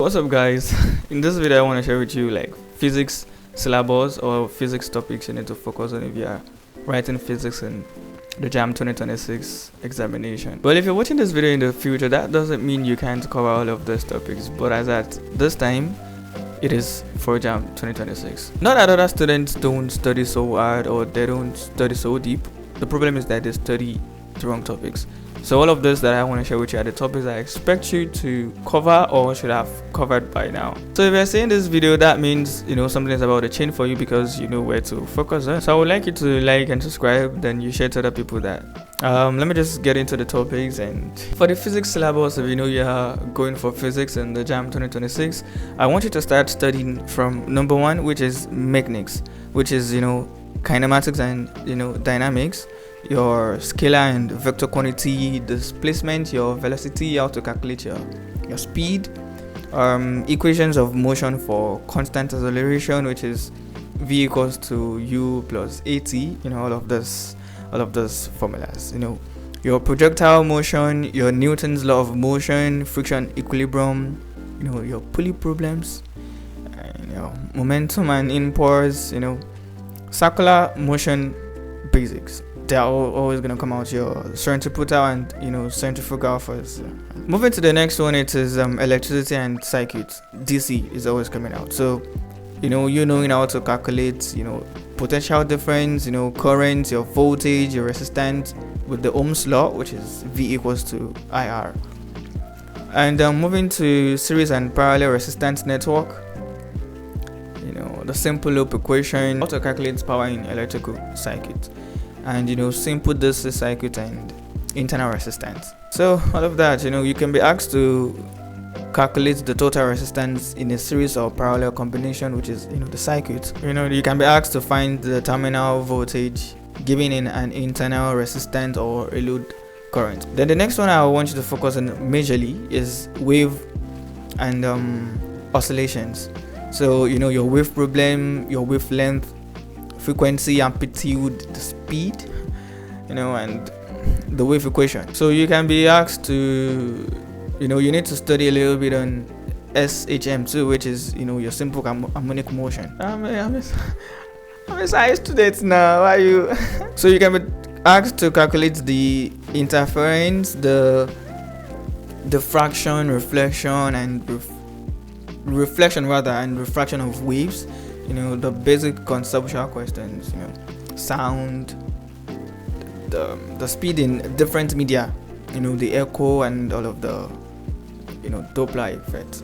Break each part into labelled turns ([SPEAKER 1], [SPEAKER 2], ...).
[SPEAKER 1] What's up, guys? In this video I want to share with you like physics syllabus or physics topics you need to focus on if you are writing physics in the JAMB 2026 examination. But if you're watching this video in the future, that doesn't mean you can't cover all of these topics, but as at this time it is for JAMB 2026. Not that other students don't study so hard or they don't study so deep. The problem is that they study the wrong topics. So all of this that I want to share with you are the topics I expect you to cover or should have covered by now. So if you're seeing this video, that means something is about to change for you because you know where to focus on. So I would like you to like and subscribe, then you share to other people that. Let me just get into the topics. And for the physics syllabus, if you know you are going for physics in the JAMB 2026, I want you to start studying from number 1, which is mechanics, which is kinematics and dynamics, your scalar and vector quantity, displacement, your velocity, how to calculate your speed, equations of motion for constant acceleration, which is v equals to u plus at, all of those formulas, your projectile motion, your Newton's law of motion, friction equilibrium, your pulley problems, and, momentum and impulse, circular motion basics. They're always going to come out, your centripetal and centrifugal force. Moving to the next one, it is electricity and circuits. DC is always coming out. So knowing how to calculate potential difference, current, your voltage, your resistance with the Ohm's law, which is V equals to IR. And moving to series and parallel resistance network, the simple loop equation, how to calculate power in electrical circuit, and simple DC circuit and internal resistance. So all of that, you can be asked to calculate the total resistance in a series or parallel combination, which is the circuit. You can be asked to find the terminal voltage given in an internal resistance or a load current. Then the next one I want you to focus on majorly is wave and oscillations. So your wave problem, your wavelength, frequency, amplitude, the speed, and the wave equation. So you can be asked to, you need to study a little bit on SHM2, which is your simple harmonic motion. I'm a science student now. Why are you? So you can be asked to calculate the interference, the diffraction, reflection, and reflection and refraction of waves. The basic conceptual questions, sound, the speed in different media, the echo and all of the Doppler effect.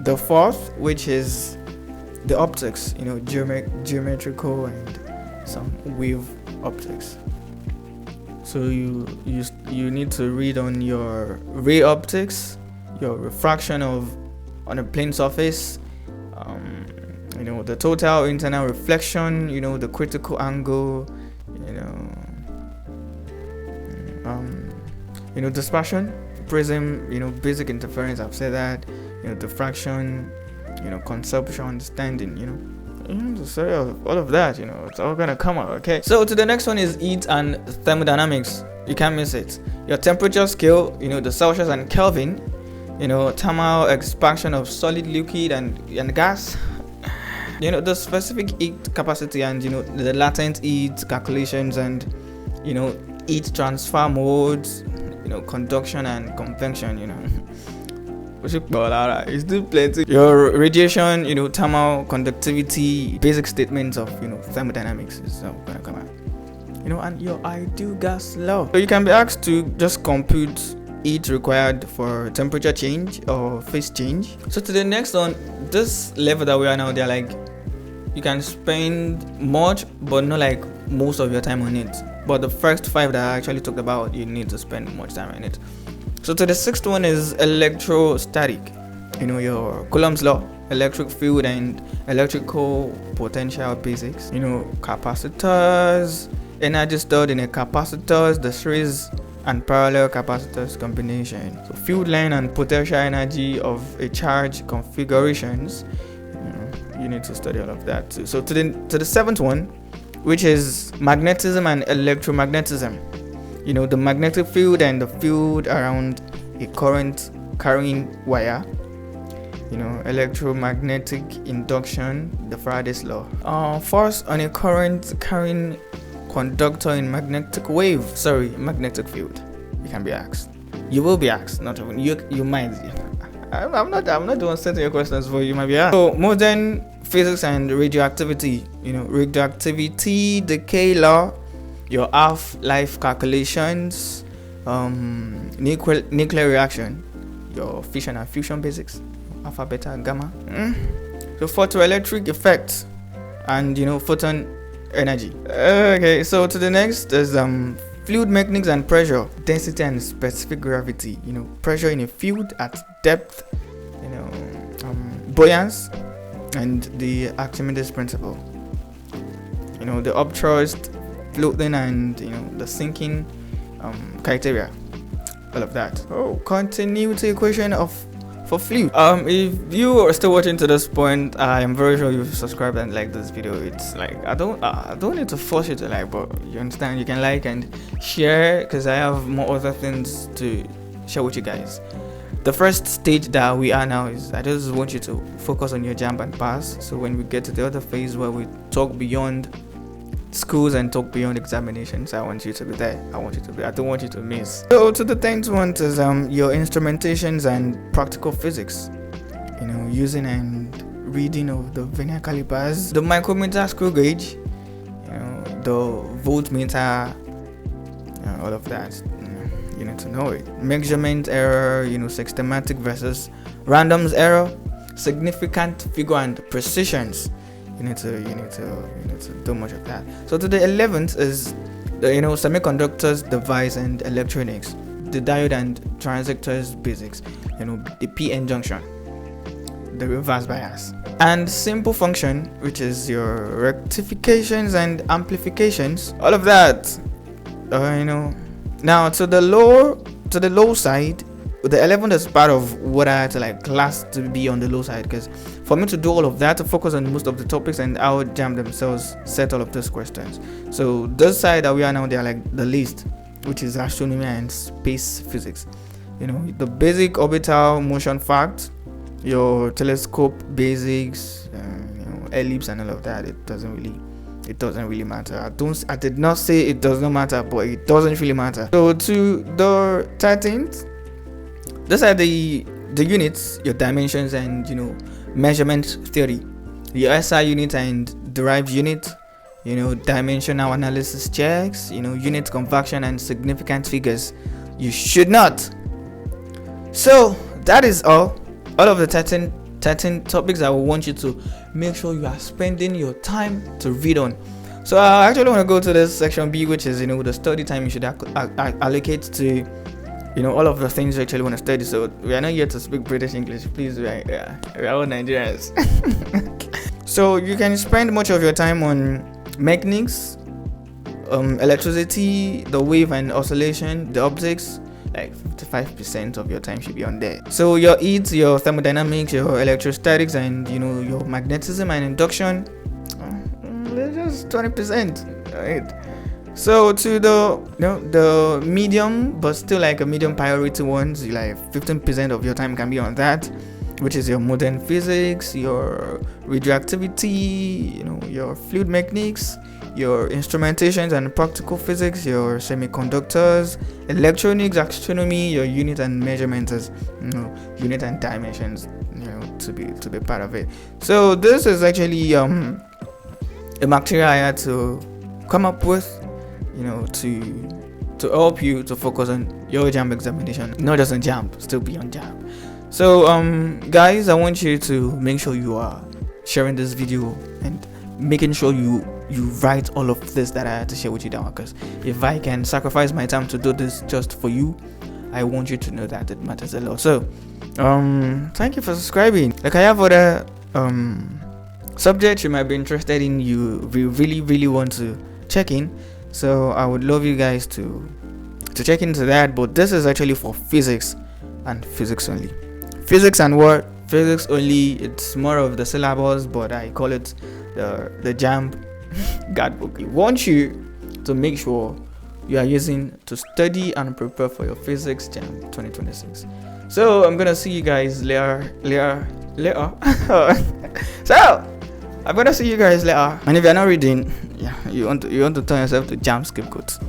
[SPEAKER 1] The fourth, which is the optics, geometrical and some wave optics. So you need to read on your ray optics, your refraction on a plane surface, the total internal reflection, the critical angle, dispersion, prism, basic interference, I've said that, diffraction, conceptual understanding, so all of that, it's all gonna come out. Okay, so to the next one is heat and thermodynamics. You can't miss it. Your temperature scale, the Celsius and Kelvin, thermal expansion of solid, liquid and gas, the specific heat capacity and the latent heat calculations and heat transfer modes, conduction and convection, it's still plenty. Your radiation, thermal conductivity, basic statements of thermodynamics is gonna come out, and your ideal gas law. So you can be asked to just compute heat required for temperature change or phase change. So to the next one, this level that we are now, they're like you can spend much but not like most of your time on it. But the first 5 that I actually talked about, you need to spend much time on it. So to the 6th one is electrostatic, your Coulomb's law, electric field and electrical potential basics, capacitors, energy stored in a capacitors, the series and parallel capacitors combination. So field line and potential energy of a charge configurations, you need to study all of that too. So to the 7th one, which is magnetism and electromagnetism, the magnetic field and the field around a current carrying wire, electromagnetic induction, the Faraday's law. Force on a current carrying conductor in magnetic field. You can be asked. You will be asked. Not even you might. I'm not the one setting your questions for you. Might be asked. So modern physics and radioactivity. Radioactivity, decay law, your half-life calculations, nuclear reaction, your fission and fusion basics, alpha, beta, gamma. So photoelectric effect, and photon energy. Okay, so to the next is fluid mechanics and pressure, density and specific gravity. Pressure in a field at depth, buoyancy, and the Archimedes principle. The upthrust, floating, and the sinking criteria, all of that. Continuity equation for fluid. If you are still watching to this point, I am very sure you've subscribed and liked this video. It's like I don't need to force you to like, but you understand, you can like and share, because I have more other things to share with you guys. The first stage that we are now is I just want you to focus on your JAMB and pass. So when we get to the other phase where we talk beyond schools and talk beyond examinations, I want you to be there. I don't want you to miss. So to the 10th one is your instrumentations and practical physics, using and reading of the vernier calipers, the micrometer, screw gauge, the voltmeter, all of that. You need to know it. Measurement error, systematic versus randoms error, significant figure and precisions. You need to do much of that. So to the 11th is the semiconductors, device and electronics, the diode and transistors basics, the p-n junction, the reverse bias, and simple function, which is your rectifications and amplifications, all of that. Now to the low side, the 11th is part of what I had to class to be on the low side, because for me to do all of that, to focus on most of the topics and how JAMB themselves set all of those questions. So this side that we are now, they are the least, which is astronomy and space physics. The basic orbital motion fact, your telescope basics, ellipse and all of that. It doesn't really matter. I did not say it does not matter, but it doesn't really matter. So to the 13th, these are the units, your dimensions and measurement theory, your SI unit and derived unit, dimensional analysis checks, unit conversion and significant figures. You should not. So that is all of the 13 topics I will want you to make sure you are spending your time to read on. So I actually want to go to this section B, which is the study time you should allocate to all of the things you actually want to study. So we are not here to speak British English, please. We are all Nigerians. So you can spend much of your time on mechanics, electricity, the wave and oscillation, the optics. 55% of your time should be on there. So your heat, your thermodynamics, your electrostatics, and your magnetism and induction, just 20%. Right. So to the medium, but still a medium priority ones, 15% of your time can be on that, which is your modern physics, your radioactivity, your fluid mechanics, your instrumentations and practical physics, your semiconductors, electronics, astronomy, your unit and measurements, unit and dimensions, to be part of it. So this is actually a material I had to come up with, to help you to focus on your JAMB examination, not just on JAMB, still beyond JAMB. So guys, I want you to make sure you are sharing this video and making sure you write all of this that I had to share with you down, because if I can sacrifice my time to do this just for you, I want you to know that it matters a lot. So thank you for subscribing. I have other subjects you might be interested in, you really want to check in, so I would love you guys to check into that. But this is actually for physics and physics only. Physics and what? Physics only. It's more of the syllabus, but I call it the JAMB guidebook. I want you to make sure you are using to study and prepare for your physics JAMB 2026. So I'm gonna see you guys later. So I'm gonna see you guys later. And if you're not reading, yeah, you want to turn yourself to JAMB scapegoat.